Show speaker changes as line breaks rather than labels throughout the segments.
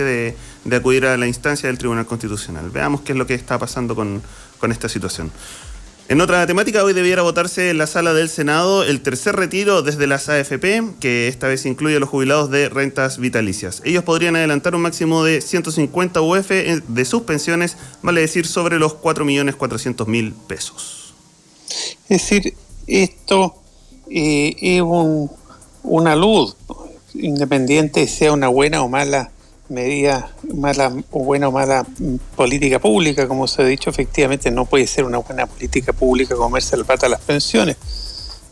inminente de acudir a la instancia del Tribunal Constitucional. Veamos qué es lo que está pasando con esta situación. En otra temática, hoy debiera votarse en la sala del Senado el tercer retiro desde las AFP, que esta vez incluye a los jubilados de rentas vitalicias. Ellos podrían adelantar un máximo de 150 UF de sus pensiones, vale decir, sobre los 4.400.000 pesos.
Es decir, esto es una luz, independiente sea una buena o mala medida, buena o mala política pública, como se ha dicho. Efectivamente no puede ser una buena política pública comerse al pata las pensiones,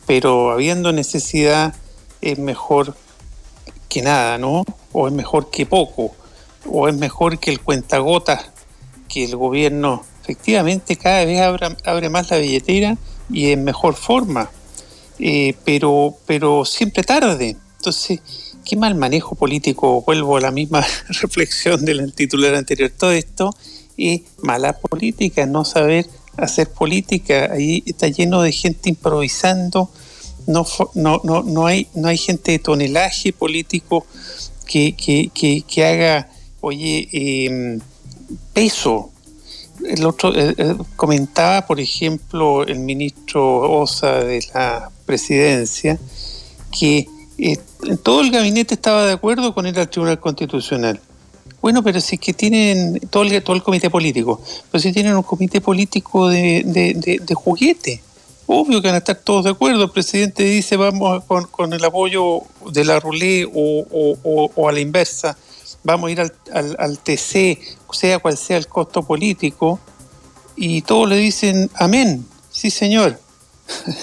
pero habiendo necesidad es mejor que nada, ¿no? O es mejor que poco, o es mejor que el cuentagotas, que el gobierno efectivamente cada vez abre más la billetera y en mejor forma, pero siempre tarde. Entonces, qué mal manejo político. Vuelvo a la misma reflexión del titular anterior. Todo esto es mala política, no saber hacer política. Ahí está lleno de gente improvisando. No hay gente de tonelaje político que haga, peso. El otro comentaba, por ejemplo, el ministro Osa de la Presidencia, que todo el gabinete estaba de acuerdo con ir al Tribunal Constitucional. Bueno, pero si es que tienen todo el comité político, pero si tienen un comité político de juguete, obvio que van a estar todos de acuerdo. El presidente dice vamos con el apoyo de la Rulé o a la inversa, vamos a ir al TC, sea cual sea el costo político, y todos le dicen amén, sí señor.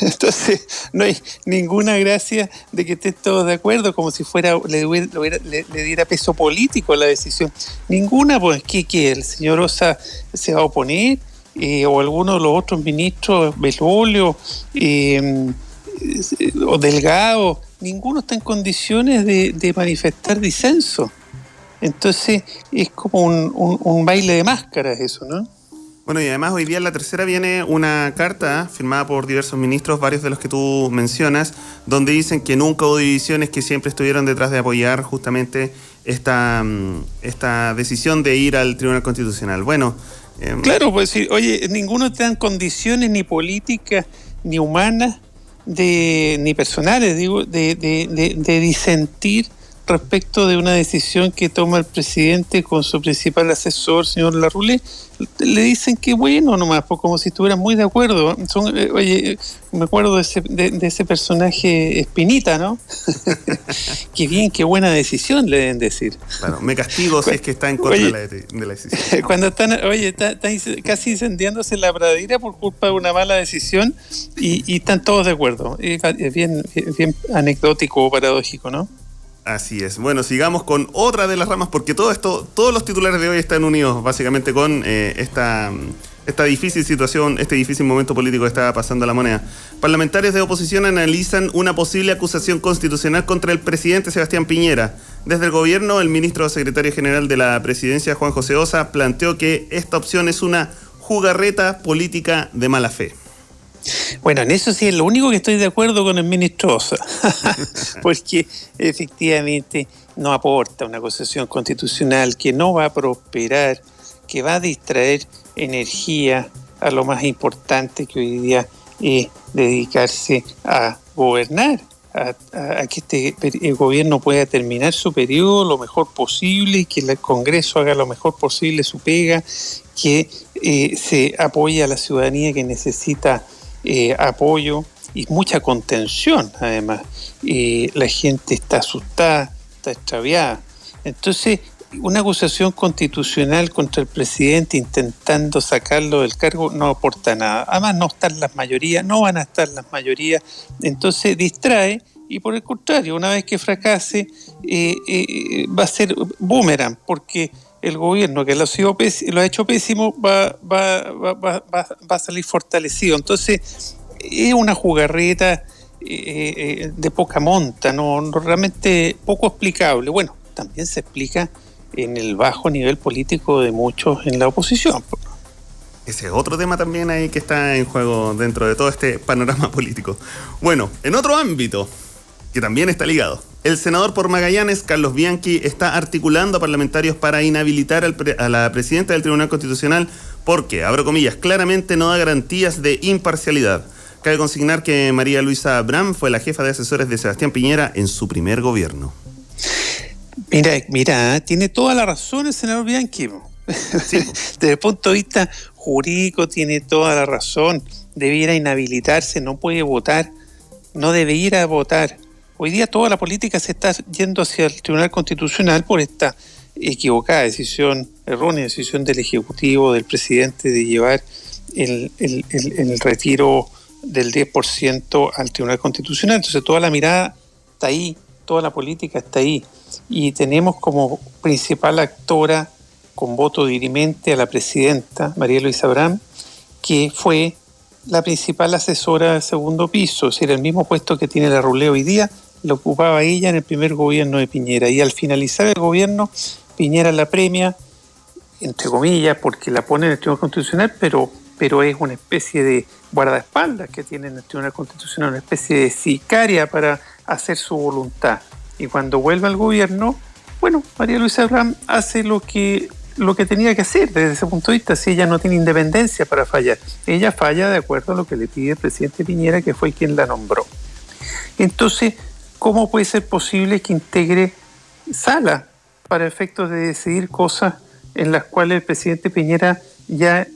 Entonces no hay ninguna gracia de que estén todos de acuerdo, como si le diera peso político a la decisión. Ninguna, pues, ¿qué? ¿El señor Osa se va a oponer? ¿O alguno de los otros ministros, Belolio o Delgado? Ninguno está en condiciones de manifestar disenso. Entonces es como un baile de máscaras eso, ¿no?
Bueno, y además hoy día en la tercera viene una carta firmada por diversos ministros, varios de los que tú mencionas, donde dicen que nunca hubo divisiones, que siempre estuvieron detrás de apoyar justamente esta decisión de ir al Tribunal Constitucional. Bueno,
claro, pues sí, oye, ninguno está en condiciones ni políticas, ni humanas, ni personales, digo, de disentir respecto de una decisión que toma el presidente con su principal asesor, señor Larroulé. Le dicen que bueno nomás, pues como si estuvieran muy de acuerdo. Me acuerdo de ese personaje Espinita, ¿no? Qué bien, qué buena decisión, le deben decir.
Claro, me castigo si es que está en contra de la decisión.
Cuando están casi incendiándose la pradera por culpa de una mala decisión y están todos de acuerdo. Es bien anecdótico o paradójico, ¿no?
Así es. Bueno, sigamos con otra de las ramas, porque todos los titulares de hoy están unidos básicamente con esta difícil situación, este difícil momento político que está pasando la moneda. Parlamentarios de oposición analizan una posible acusación constitucional contra el presidente Sebastián Piñera. Desde el gobierno, el ministro secretario general de la presidencia, Juan José Osa, planteó que esta opción es una jugarreta política de mala fe.
Bueno, en eso sí es lo único que estoy de acuerdo con el ministro Osa, porque efectivamente no aporta una acusación constitucional que no va a prosperar, que va a distraer energía a lo más importante que hoy día es dedicarse a gobernar, a que el gobierno pueda terminar su periodo lo mejor posible y que el Congreso haga lo mejor posible su pega, que se apoye a la ciudadanía que necesita apoyo y mucha contención. Además, la gente está asustada, está extraviada. Entonces, una acusación constitucional contra el presidente intentando sacarlo del cargo no aporta nada. Además, no van a estar las mayorías, entonces distrae, y por el contrario, una vez que fracase, va a ser boomerang, porque el gobierno que lo ha hecho pésimo va a salir fortalecido. Entonces es una jugarreta de poca monta, no realmente poco explicable. Bueno, también se explica en el bajo nivel político de muchos en la oposición.
Ese es otro tema también ahí que está en juego dentro de todo este panorama político. Bueno, en otro ámbito, que también está ligado. El senador por Magallanes, Carlos Bianchi, está articulando a parlamentarios para inhabilitar a la presidenta del Tribunal Constitucional porque, abro comillas, claramente no da garantías de imparcialidad. Cabe consignar que María Luisa Abraham fue la jefa de asesores de Sebastián Piñera en su primer gobierno.
Mira, tiene toda la razón el senador Bianchi. Sí. Desde el punto de vista jurídico tiene toda la razón. Debiera inhabilitarse, no puede votar, no debe ir a votar. Hoy día toda la política se está yendo hacia el Tribunal Constitucional por esta equivocada decisión, errónea decisión del Ejecutivo, del presidente de llevar el retiro del 10% al Tribunal Constitucional. Entonces toda la mirada está ahí, toda la política está ahí. Y tenemos como principal actora con voto dirimente a la presidenta, María Luisa Abraham, que fue la principal asesora del segundo piso, es decir, el mismo puesto que tiene la Rulé hoy día, lo ocupaba ella en el primer gobierno de Piñera. Y al finalizar el gobierno, Piñera la premia, entre comillas, porque la pone en el Tribunal Constitucional, pero es una especie de guardaespaldas que tiene en el Tribunal Constitucional, una especie de sicaria para hacer su voluntad. Y cuando vuelve al gobierno, bueno, María Luisa Abraham hace lo que tenía que hacer desde ese punto de vista, si ella no tiene independencia para fallar. Ella falla de acuerdo a lo que le pide el presidente Piñera, que fue quien la nombró. Entonces, ¿cómo puede ser posible que integre sala para efectos de decidir cosas en las cuales el presidente Piñera ya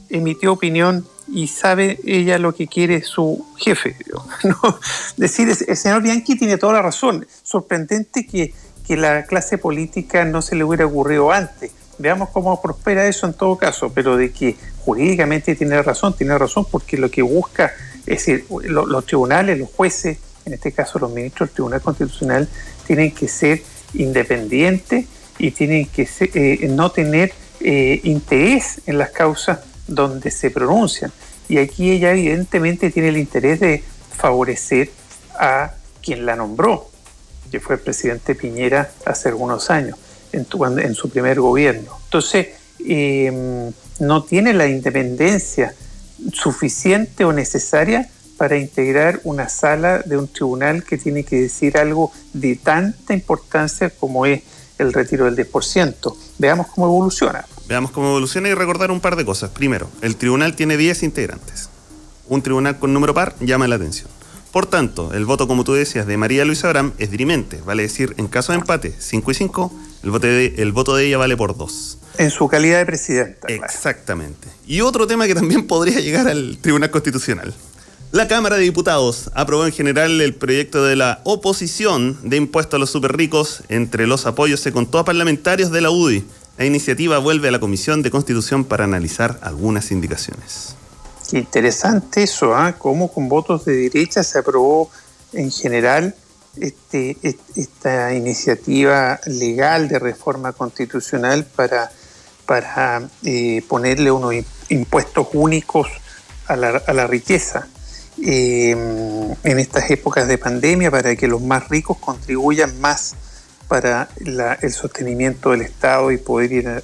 emitió opinión y sabe ella lo que quiere su jefe? ¿No? Decir, el señor Bianchi tiene toda la razón. Sorprendente que la clase política no se le hubiera ocurrido antes. Veamos cómo prospera eso en todo caso, pero de que jurídicamente tiene razón porque lo que busca, es decir, los tribunales, los jueces, en este caso los ministros del Tribunal Constitucional, tienen que ser independientes y tienen que no tener interés en las causas donde se pronuncian. Y aquí ella evidentemente tiene el interés de favorecer a quien la nombró, que fue el presidente Piñera hace algunos años, en su primer gobierno. Entonces, no tiene la independencia suficiente o necesaria para integrar una sala de un tribunal que tiene que decir algo de tanta importancia como es el retiro del 10%. Veamos cómo evoluciona.
Veamos cómo evoluciona y recordar un par de cosas. Primero, el tribunal tiene 10 integrantes. Un tribunal con número par llama la atención. Por tanto, el voto, como tú decías, de María Luisa Abraham es dirimente. Vale decir, en caso de empate, 5 y 5, el voto de ella vale por 2.
En su calidad de presidenta.
Exactamente. Claro. Y otro tema que también podría llegar al Tribunal Constitucional. La Cámara de Diputados aprobó en general el proyecto de la oposición de impuesto a los superricos. Entre los apoyos se contó a parlamentarios de la UDI. La iniciativa vuelve a la Comisión de Constitución para analizar algunas indicaciones.
Qué interesante eso, cómo con votos de derecha se aprobó en general esta iniciativa legal de reforma constitucional para ponerle unos impuestos únicos a la riqueza en estas épocas de pandemia, para que los más ricos contribuyan más para el sostenimiento del Estado y poder ir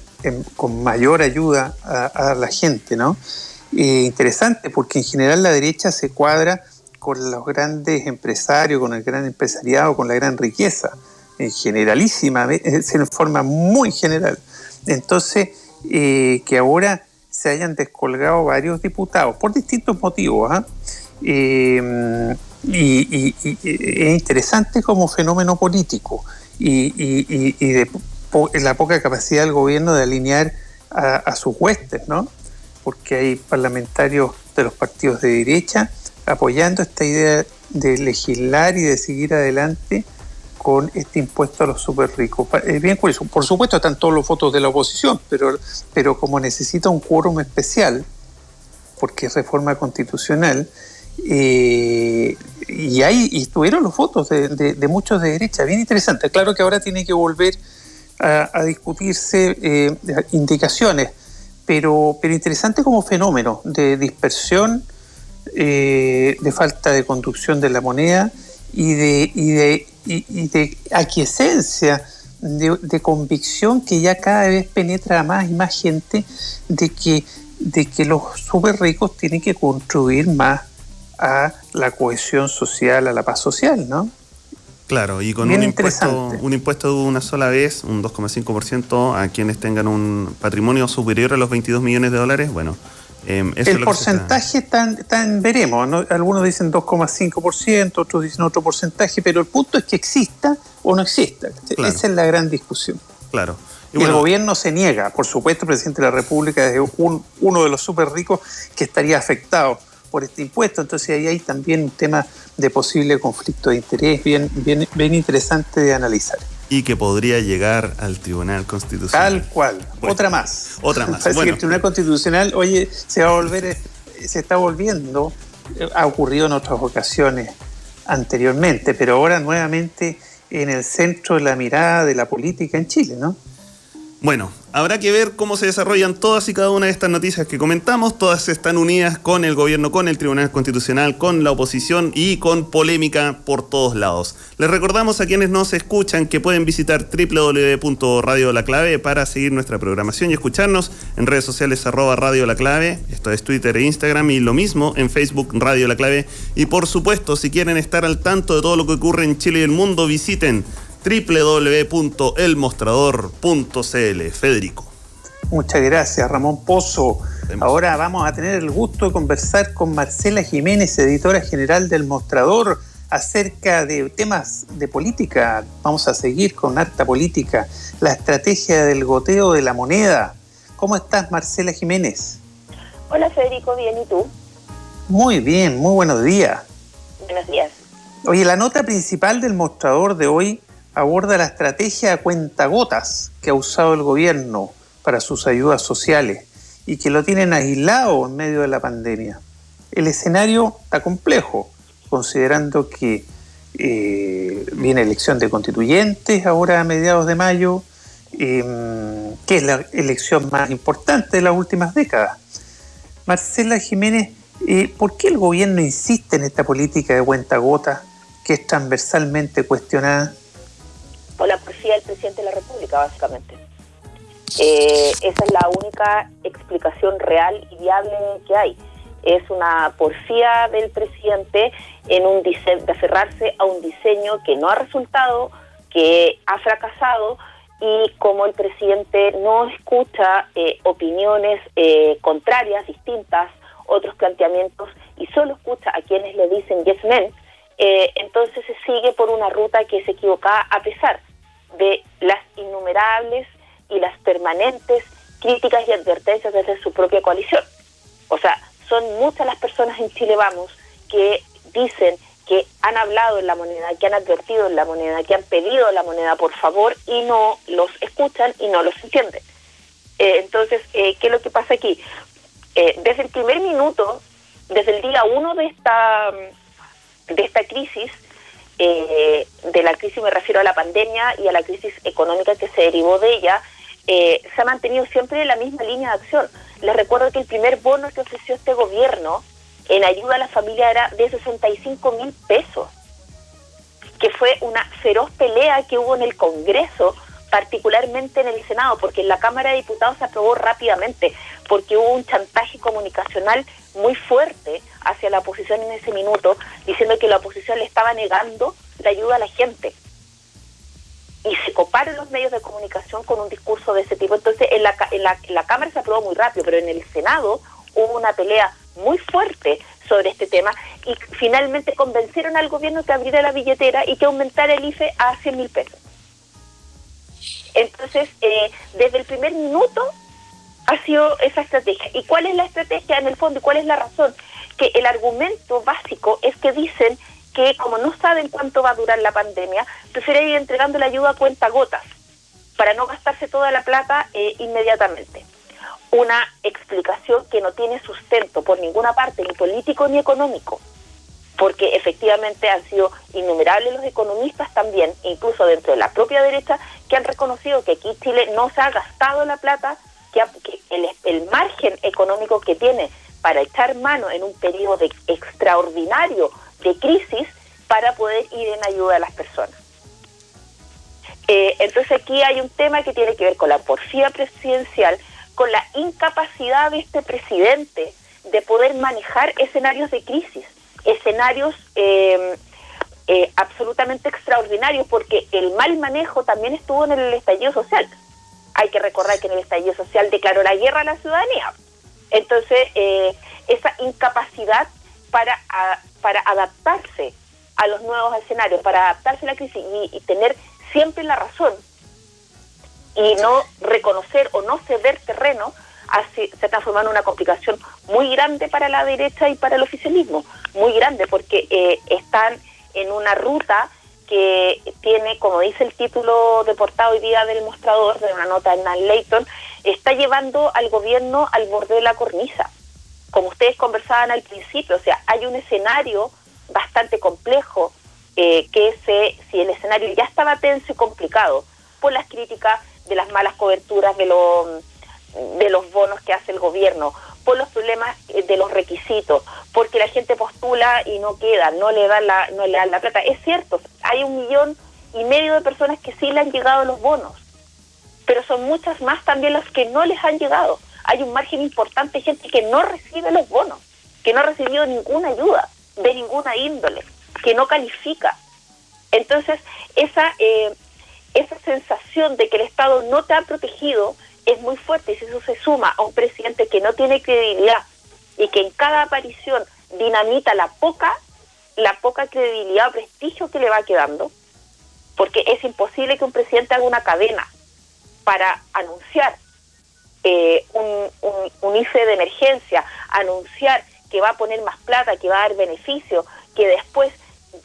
con mayor ayuda a la gente, ¿no? Interesante, porque en general la derecha se cuadra con los grandes empresarios, con el gran empresariado, con la gran riqueza, en generalísima, en forma muy general. Entonces, que ahora se hayan descolgado varios diputados por distintos motivos, y es interesante como fenómeno político y de la poca capacidad del gobierno de alinear a sus huestes, ¿no? Porque hay parlamentarios de los partidos de derecha apoyando esta idea de legislar y de seguir adelante con este impuesto a los súper ricos. Bien curioso. Por supuesto están todos los votos de la oposición, pero como necesita un quórum especial, porque es reforma constitucional, y estuvieron los votos de muchos de derecha. Bien interesante. Claro que ahora tiene que volver a discutirse indicaciones, pero interesante como fenómeno de dispersión, de falta de conducción de la moneda y de aquiescencia, de convicción que ya cada vez penetra a más y más gente de que los súper ricos tienen que contribuir más a la cohesión social, a la paz social, ¿no?
Claro, y con
Bien
un impuesto de una sola vez, un 2,5% a quienes tengan un patrimonio superior a los 22 millones de dólares, bueno, eso
el
es lo
porcentaje está en veremos, ¿no? Algunos dicen 2,5%, otros dicen otro porcentaje, pero el punto es que exista o no exista.
Claro.
Esa es la gran discusión.
Claro.
Y bueno, el gobierno se niega. Por supuesto, el presidente de la República es uno de los súper ricos que estaría afectado por este impuesto. Entonces ahí hay también un tema de posible conflicto de interés bien interesante de analizar.
Y que podría llegar al Tribunal Constitucional.
Tal cual. Bueno, otra más.
Parece
que el Tribunal Constitucional, se está volviendo, ha ocurrido en otras ocasiones anteriormente, pero ahora nuevamente en el centro de la mirada de la política en Chile, ¿no?
Bueno, habrá que ver cómo se desarrollan todas y cada una de estas noticias que comentamos. Todas están unidas con el gobierno, con el Tribunal Constitucional, con la oposición y con polémica por todos lados. Les recordamos a quienes nos escuchan que pueden visitar www.radio La Clave para seguir nuestra programación y escucharnos en redes sociales @Radio La Clave. Esto es Twitter e Instagram, y lo mismo en Facebook, Radio La Clave. Y por supuesto, si quieren estar al tanto de todo lo que ocurre en Chile y el mundo, visiten www.elmostrador.cl. Federico.
Muchas gracias, Ramón Pozo. Ahora vamos a tener el gusto de conversar con Marcela Jiménez, editora general del Mostrador, acerca de temas de política. Vamos a seguir con harta política, la estrategia del goteo de la moneda. ¿Cómo estás, Marcela Jiménez?
Hola, Federico, bien, ¿y tú?
Muy bien, muy buenos días.
Buenos días.
Oye, la nota principal del Mostrador de hoy aborda la estrategia a cuentagotas que ha usado el gobierno para sus ayudas sociales y que lo tienen aislado en medio de la pandemia. El escenario está complejo, considerando que viene elección de constituyentes ahora a mediados de mayo, que es la elección más importante de las últimas décadas. Marcela Jiménez, ¿por qué el gobierno insiste en esta política de cuentagotas que es transversalmente cuestionada?
Por la porfía del presidente de la República, básicamente. Esa es la única explicación real y viable que hay. Es una porfía del presidente de aferrarse a un diseño que no ha resultado, que ha fracasado, y como el presidente no escucha opiniones contrarias, distintas, otros planteamientos, y solo escucha a quienes le dicen yes men, entonces se sigue por una ruta que es equivocada, a pesar de las innumerables y las permanentes críticas y advertencias desde su propia coalición. O sea, son muchas las personas en Chile Vamos que dicen que han hablado en la moneda, que han advertido en la moneda, que han pedido la moneda por favor, y no los escuchan y no los entienden. Entonces, ¿qué es lo que pasa aquí? Desde el primer minuto, desde el día 1 de esta crisis, de la crisis me refiero a la pandemia y a la crisis económica que se derivó de ella, se ha mantenido siempre la misma línea de acción. Les recuerdo que el primer bono que ofreció este gobierno en ayuda a la familia era de 65,000 pesos, que fue una feroz pelea que hubo en el Congreso, particularmente en el Senado, porque en la Cámara de Diputados se aprobó rápidamente, porque hubo un chantaje comunicacional muy fuerte hacia la oposición en ese minuto, diciendo que la oposición le estaba negando la ayuda a la gente. Y se coparon los medios de comunicación con un discurso de ese tipo. Entonces, en la Cámara se aprobó muy rápido, pero en el Senado hubo una pelea muy fuerte sobre este tema, y finalmente convencieron al gobierno que abriera la billetera y que aumentara el IFE a 100,000 pesos. Entonces, desde el primer minuto ha sido esa estrategia. ¿Y cuál es la estrategia en el fondo y cuál es la razón? Que el argumento básico es que dicen que como no saben cuánto va a durar la pandemia, prefieren ir entregando la ayuda a cuentagotas para no gastarse toda la plata inmediatamente. Una explicación que no tiene sustento por ninguna parte, ni político ni económico, porque efectivamente han sido innumerables los economistas también, incluso dentro de la propia derecha, que han reconocido que aquí Chile no se ha gastado la plata, que el margen económico que tiene para echar mano en un periodo extraordinario de crisis para poder ir en ayuda a las personas. Entonces aquí hay un tema que tiene que ver con la porfía presidencial, con la incapacidad de este presidente de poder manejar escenarios de crisis, escenarios absolutamente extraordinarios, porque el mal manejo también estuvo en el estallido social. Hay que recordar que en el estallido social declaró la guerra a la ciudadanía. Entonces, esa incapacidad para adaptarse a los nuevos escenarios, para adaptarse a la crisis y tener siempre la razón y no reconocer o no ceder terreno, se transforma en una complicación muy grande para la derecha y para el oficialismo, muy grande, porque están en una ruta que tiene, como dice el título de portada hoy día del Mostrador, de una nota de Nan Leighton, está llevando al gobierno al borde de la cornisa, como ustedes conversaban al principio. O sea, hay un escenario bastante complejo, si el escenario ya estaba tenso y complicado por las críticas de las malas coberturas de los bonos que hace el gobierno, por los problemas de los requisitos, porque la gente postula y no queda, no le dan la plata. Es cierto, hay 1,5 millones de personas que sí le han llegado los bonos, pero son muchas más también las que no les han llegado. Hay un margen importante de gente que no recibe los bonos, que no ha recibido ninguna ayuda, de ninguna índole, que no califica. Entonces, esa sensación de que el Estado no te ha protegido es muy fuerte, y si eso se suma a un presidente que no tiene credibilidad y que en cada aparición dinamita la poca credibilidad o prestigio que le va quedando, porque es imposible que un presidente haga una cadena para anunciar un IFE de emergencia, anunciar que va a poner más plata, que va a dar beneficio, que después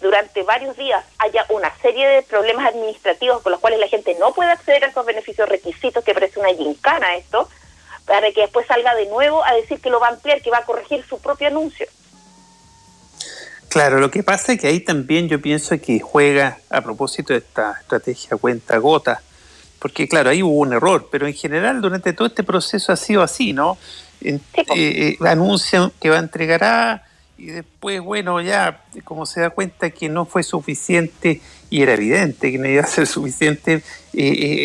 durante varios días haya una serie de problemas administrativos por los cuales la gente no puede acceder a esos beneficios, requisitos, que parece una gincana esto, para que después salga de nuevo a decir que lo va a ampliar, que va a corregir su propio anuncio.
Claro, lo que pasa es que ahí también yo pienso que juega, a propósito de esta estrategia cuenta-gota, porque claro, ahí hubo un error, pero en general durante todo este proceso ha sido así, ¿no? Anuncian que va a entregar A, y después, bueno, ya como se da cuenta que no fue suficiente, y era evidente que no iba a ser suficiente,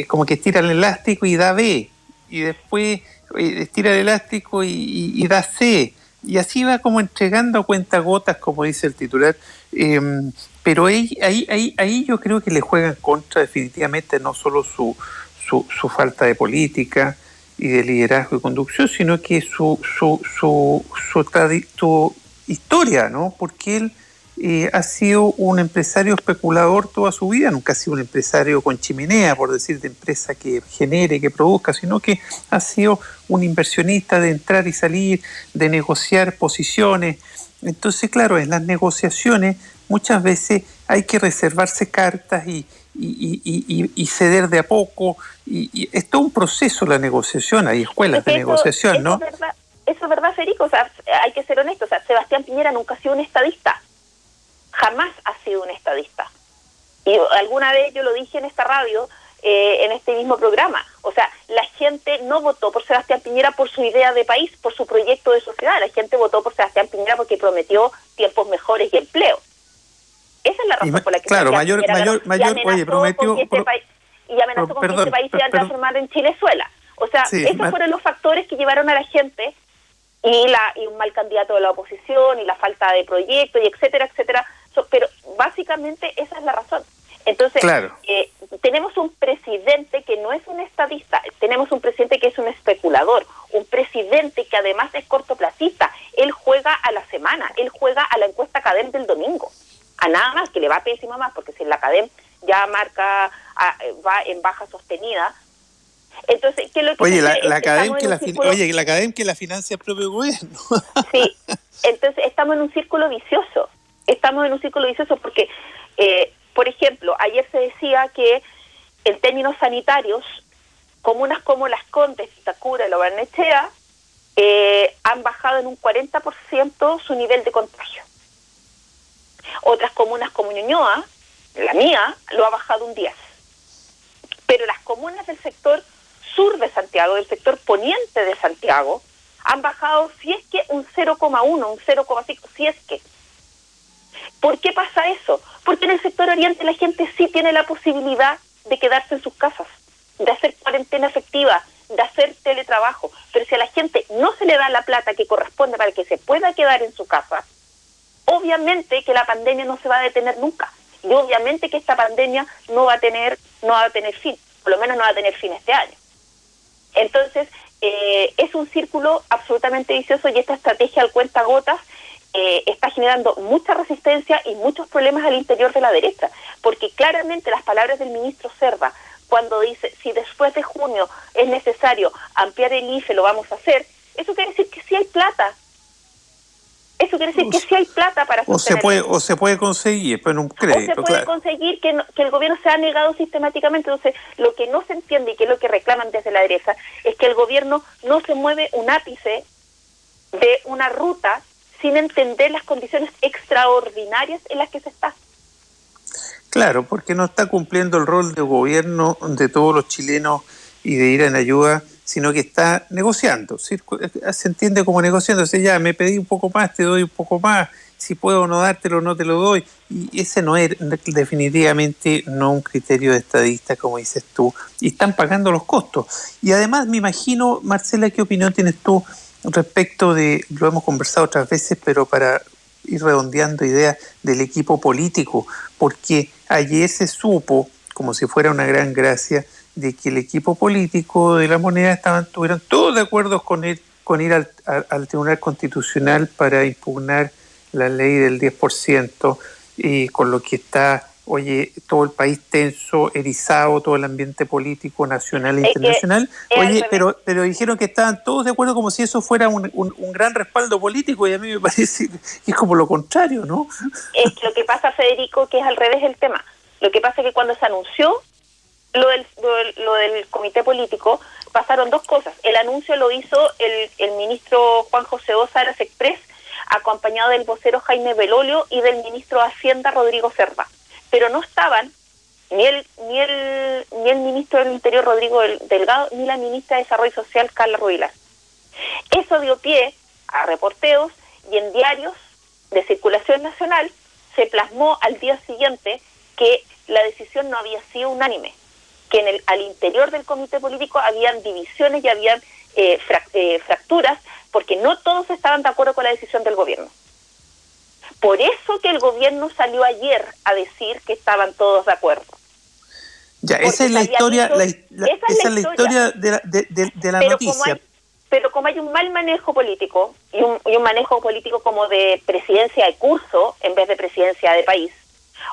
como que estira el elástico y da B, y después estira el elástico y da C, y así va como entregando a cuentagotas, como dice el titular. Pero ahí yo creo que le juega en contra definitivamente no solo su falta de política y de liderazgo y conducción, sino que su historia, ¿no? Porque él ha sido un empresario especulador toda su vida, nunca ha sido un empresario con chimenea, por decir, de empresa que genere, que produzca, sino que ha sido un inversionista de entrar y salir, de negociar posiciones. Entonces, claro, en las negociaciones muchas veces hay que reservarse cartas y ceder de a poco, y es todo un proceso la negociación, hay escuelas de negociación, ¿no?
Eso es verdad, Federico, o sea, hay que ser honesto, o sea, Sebastián Piñera nunca ha sido un estadista, jamás ha sido un estadista, y alguna vez yo lo dije en esta radio, en este mismo programa, o sea, la gente no votó por Sebastián Piñera por su idea de país, por su proyecto de sociedad, la gente votó por Sebastián Piñera porque prometió tiempos mejores y empleo. Esa es la razón por la que
claro, mayor, oye, prometió
y amenazó con que este país se iba a transformar en Chilezuela. O sea, sí, esos fueron los factores que llevaron a la gente y un mal candidato de la oposición y la falta de proyectos y etcétera, etcétera. Pero básicamente esa es la razón. Entonces, claro, tenemos un presidente que no es un estadista, tenemos un presidente que es un especulador, un presidente que además es cortoplacista. Él juega a la semana, él juega a la encuesta CADEM del domingo. A nada más, que le va pésimo más, porque si la CADEM ya marca, va en baja sostenida. Entonces, ¿qué es lo que
oye, la CADEM que la financia el propio gobierno.
Sí, entonces estamos en un círculo vicioso. Porque, por ejemplo, ayer se decía que en términos sanitarios, comunas como Las Condes, Vitacura y La Barnechea han bajado en un 40% su nivel de contagio. Otras comunas como Ñuñoa, la mía, lo ha bajado un 10%. Pero las comunas del sector sur de Santiago, del sector poniente de Santiago, han bajado, si es que, un 0,1, un 0,5, si es que. ¿Por qué pasa eso? Porque en el sector oriente la gente sí tiene la posibilidad de quedarse en sus casas, de hacer cuarentena efectiva, de hacer teletrabajo. Pero si a la gente no se le da la plata que corresponde para que se pueda quedar en su casa, obviamente que la pandemia no se va a detener nunca, Y obviamente que esta pandemia no va a tener fin, por lo menos no va a tener fin este año. Entonces, es un círculo absolutamente vicioso y esta estrategia al cuentagotas está generando mucha resistencia y muchos problemas al interior de la derecha, porque claramente las palabras del ministro Cerda, cuando dice, si después de junio es necesario ampliar el IFE, lo vamos a hacer, eso quiere decir que sí hay plata. Eso quiere decir que sí hay plata para sostener.
O se puede conseguir, pero un crédito.
O se puede conseguir que el gobierno se ha negado sistemáticamente. Entonces, lo que no se entiende y que es lo que reclaman desde la derecha es que el gobierno no se mueve un ápice de una ruta sin entender las condiciones extraordinarias en las que se está.
Claro, porque no está cumpliendo el rol de gobierno de todos los chilenos y de ir en ayuda, sino que está negociando. Se entiende como negociando. O sea, ya me pedí un poco más, te doy un poco más. Si puedo no dártelo, no te lo doy. Y ese no es definitivamente no un criterio de estadista, como dices tú. Y están pagando los costos. Y además me imagino, Marcela, ¿qué opinión tienes tú respecto de, lo hemos conversado otras veces, pero para ir redondeando ideas del equipo político? Porque ayer se supo, como si fuera una gran gracia, de que el equipo político de La Moneda estuvieron todos de acuerdo con ir al Tribunal Constitucional para impugnar la ley del 10%, y con lo que está, todo el país tenso, erizado, todo el ambiente político nacional e internacional. Pero dijeron que estaban todos de acuerdo como si eso fuera un gran respaldo político, y a mí me parece que es como lo contrario, ¿no?
Es lo que pasa, Federico, que es al revés el tema. Lo que pasa es que cuando se anunció lo del comité político, pasaron dos cosas. El anuncio lo hizo el ministro Juan José Ossa de las Express, acompañado del vocero Jaime Belolio y del ministro de Hacienda Rodrigo Cerda. Pero no estaban ni el ministro del Interior Rodrigo Delgado, ni la ministra de Desarrollo Social Carla Rubilar. Eso dio pie a reporteos, y en diarios de circulación nacional se plasmó al día siguiente que la decisión no había sido unánime, que al interior del comité político habían divisiones y habían fracturas, porque no todos estaban de acuerdo con la decisión del gobierno. Por eso que el gobierno salió ayer a decir que estaban todos de acuerdo.
Ya, esa es la historia, esa es la historia de la noticia.
Pero como hay un mal manejo político y un manejo político como de presidencia de curso en vez de presidencia de país,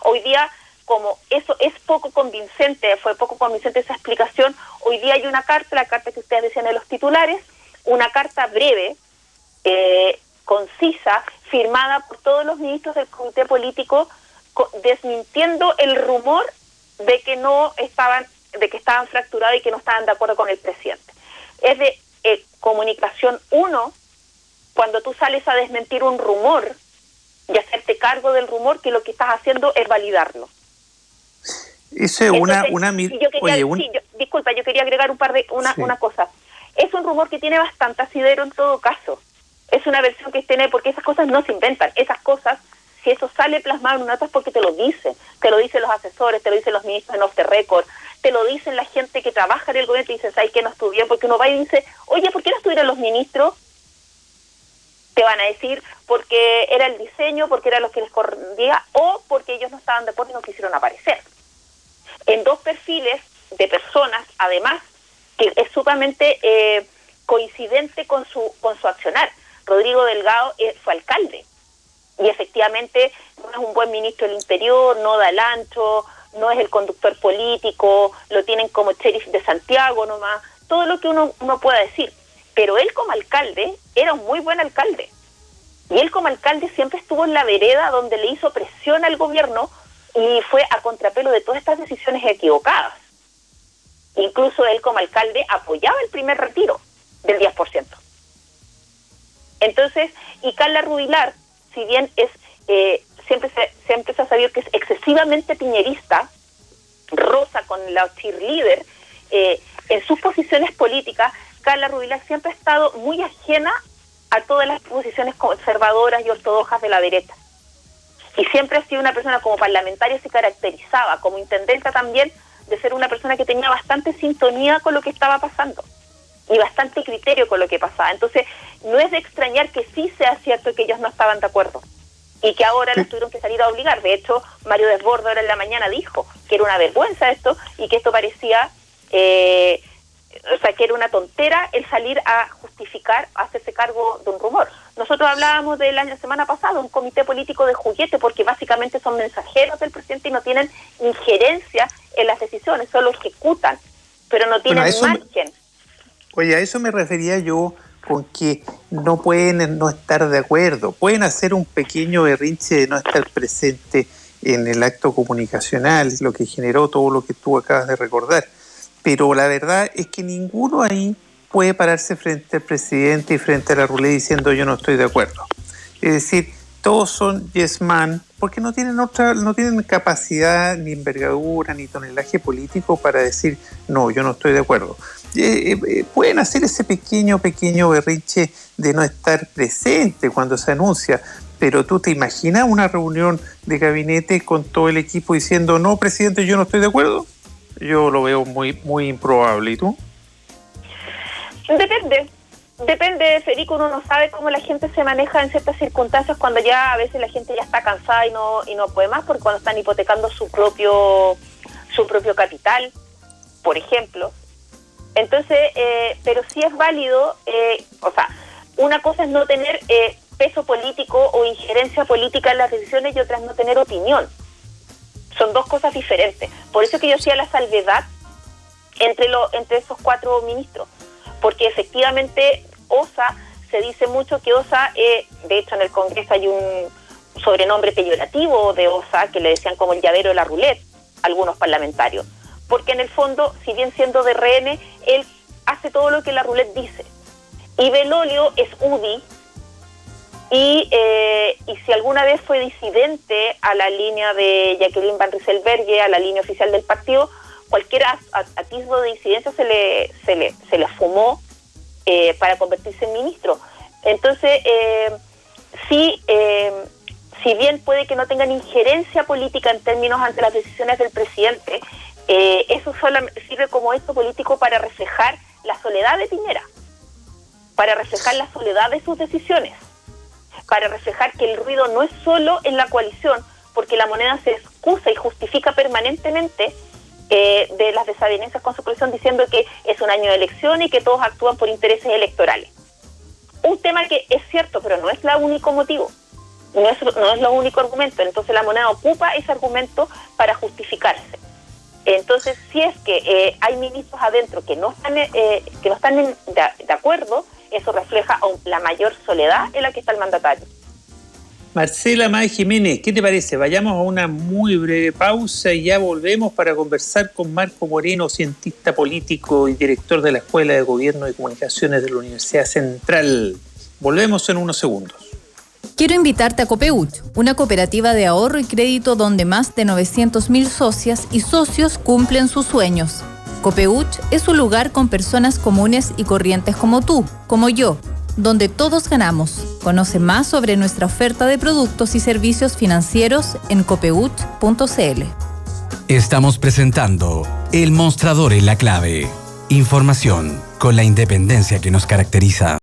hoy día, como eso es poco convincente, fue poco convincente esa explicación, hoy día hay una carta, la carta que ustedes decían en los titulares, una carta breve, concisa, firmada por todos los ministros del comité político, desmintiendo el rumor de que estaban fracturados y que no estaban de acuerdo con el presidente. Es de comunicación 1, cuando tú sales a desmentir un rumor y hacerte cargo del rumor, que lo que estás haciendo es validarlo.
Eso es
disculpa, yo quería agregar una cosa. Es un rumor que tiene bastante asidero en todo caso. Es una versión que tiene, porque esas cosas no se inventan. Esas cosas, si eso sale plasmado en una nota, es porque te lo dicen. Te lo dicen los asesores, te lo dicen los ministros en off the record, te lo dicen la gente que trabaja en el gobierno y te dicen, ¿sabes qué? No estudió, porque uno va y dice, oye, ¿por qué no estuvieron los ministros? Te van a decir porque era el diseño, porque era lo que les correspondía, o porque ellos no estaban de acuerdo y no quisieron aparecer. En dos perfiles de personas, además, que es sumamente coincidente con su accionar. Rodrigo Delgado fue alcalde, y efectivamente no es un buen ministro del Interior, no da el ancho, no es el conductor político, lo tienen como sheriff de Santiago nomás, todo lo que uno pueda decir. Pero él como alcalde era un muy buen alcalde. Y él como alcalde siempre estuvo en la vereda donde le hizo presión al gobierno y fue a contrapelo de todas estas decisiones equivocadas. Incluso él como alcalde apoyaba el primer retiro del 10%. Entonces, y Carla Rubilar, si bien siempre se ha sabido que es excesivamente piñerista, rosa con la cheerleader, en sus posiciones políticas, Carla Rubilar siempre ha estado muy ajena a todas las posiciones conservadoras y ortodoxas de la derecha. Y siempre ha sido una persona, como parlamentaria se caracterizaba, como intendenta también, de ser una persona que tenía bastante sintonía con lo que estaba pasando y bastante criterio con lo que pasaba. Entonces, no es de extrañar que sí sea cierto que ellos no estaban de acuerdo. y que ahora las tuvieron que salir a obligar. De hecho, Mario Desbordes ahora en la mañana dijo que era una vergüenza esto y que esto parecía, que era una tontera el salir a justificar, a hacerse cargo de un rumor. Nosotros hablábamos de la semana pasada, un comité político de juguete, porque básicamente son mensajeros del presidente y no tienen injerencia en las decisiones, solo ejecutan, pero no tienen margen.
Oye, a eso me refería yo, con que no pueden no estar de acuerdo, pueden hacer un pequeño berrinche de no estar presente en el acto comunicacional, lo que generó todo lo que tú acabas de recordar, pero la verdad es que ninguno ahí puede pararse frente al presidente y frente a la ruleta diciendo yo no estoy de acuerdo. Es decir, todos son yes man, porque no tienen capacidad, ni envergadura, ni tonelaje político para decir no, yo no estoy de acuerdo. Pueden hacer ese pequeño berrinche de no estar presente cuando se anuncia, pero tú te imaginas una reunión de gabinete con todo el equipo diciendo no, presidente, yo no estoy de acuerdo. Yo lo veo muy improbable. ¿Y tú?
Depende, Federico. Uno no sabe cómo la gente se maneja en ciertas circunstancias cuando ya a veces la gente ya está cansada y no puede más, porque cuando están hipotecando su propio capital, por ejemplo. Entonces, pero sí es válido, una cosa es no tener peso político o injerencia política en las decisiones y otra es no tener opinión. Son dos cosas diferentes. Por eso que yo hacía la salvedad entre esos 4 ministros, porque efectivamente OSA, se dice mucho que OSA, de hecho en el Congreso hay un sobrenombre peyorativo de OSA que le decían como el llavero de la ruleta, algunos parlamentarios, porque en el fondo, si bien siendo de RN, él hace todo lo que la ruleta dice. Y Belolio es UDI, y si alguna vez fue disidente a la línea de Jacqueline Van Rysselberghe, a la línea oficial del partido, cualquier atisbo de disidencia se le fumó para convertirse en ministro. Entonces, si bien puede que no tengan injerencia política en términos ante las decisiones del presidente, eso solamente sirve como esto político para reflejar la soledad de Piñera, para reflejar la soledad de sus decisiones, para reflejar que el ruido no es solo en la coalición, porque la moneda se excusa y justifica permanentemente de las desavenencias con su coalición diciendo que es un año de elección y que todos actúan por intereses electorales. Un tema que es cierto, pero no es el único motivo, no es lo único argumento. Entonces la moneda ocupa ese argumento para justificarse. Entonces, si es que hay ministros adentro que no están de acuerdo, eso refleja aún la mayor soledad en la que está el mandatario.
Marcela May Jiménez, ¿qué te parece? Vayamos a una muy breve pausa y ya volvemos para conversar con Marco Moreno, cientista político y director de la Escuela de Gobierno y Comunicaciones de la Universidad Central. Volvemos en unos segundos.
Quiero invitarte a Copeuch, una cooperativa de ahorro y crédito donde más de 900.000 socias y socios cumplen sus sueños. Copeuch es un lugar con personas comunes y corrientes como tú, como yo, donde todos ganamos. Conoce más sobre nuestra oferta de productos y servicios financieros en copeuch.cl.
Estamos presentando El Mostrador en la Clave. Información con la independencia que nos caracteriza.